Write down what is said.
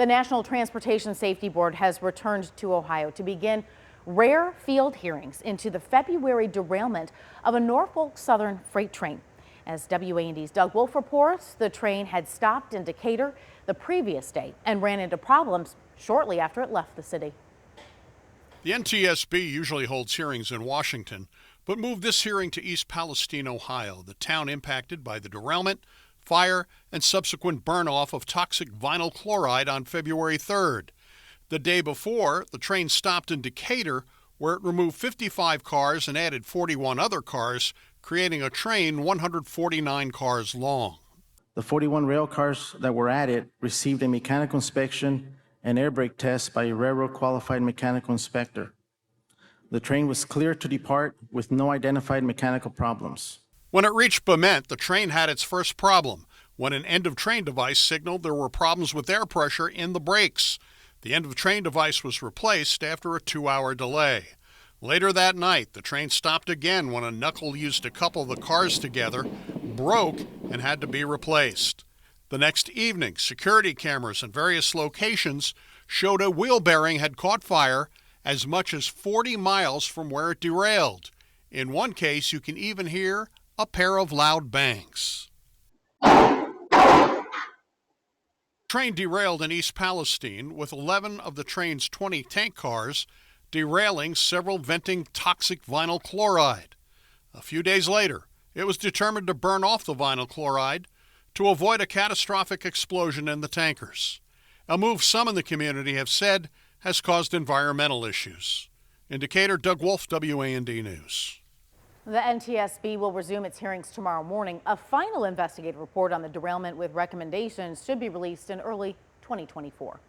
The National Transportation Safety Board has returned to Ohio to begin rare field hearings into the February derailment of a Norfolk Southern freight train. As WAND's Doug Wolfe reports, the train had stopped in Decatur the previous day and ran into problems shortly after it left the city. The NTSB usually holds hearings in Washington, but moved this hearing to East Palestine, Ohio, the town impacted by the derailment, fire, and subsequent burn-off of toxic vinyl chloride on February 3rd. The day before, the train stopped in Decatur, where it removed 55 cars and added 41 other cars, creating a train 149 cars long. The 41 rail cars that were added received a mechanical inspection and air brake test by a railroad qualified mechanical inspector. The train was cleared to depart with no identified mechanical problems. When it reached Bement, the train had its first problem when an end-of-train device signaled there were problems with air pressure in the brakes. The end-of-train device was replaced after a 2-hour delay. Later that night, the train stopped again when a knuckle used to couple the cars together broke and had to be replaced. The next evening, security cameras in various locations showed a wheel bearing had caught fire as much as 40 miles from where it derailed. In one case, you can even hear a pair of loud bangs. Train derailed in East Palestine with 11 of the train's 20 tank cars derailing, several venting toxic vinyl chloride. A few days later, it was determined to burn off the vinyl chloride to avoid a catastrophic explosion in the tankers, a move some in the community have said has caused environmental issues. In Decatur, Doug Wolfe, WAND News. The NTSB will resume its hearings tomorrow morning. A final investigative report on the derailment with recommendations should be released in early 2024.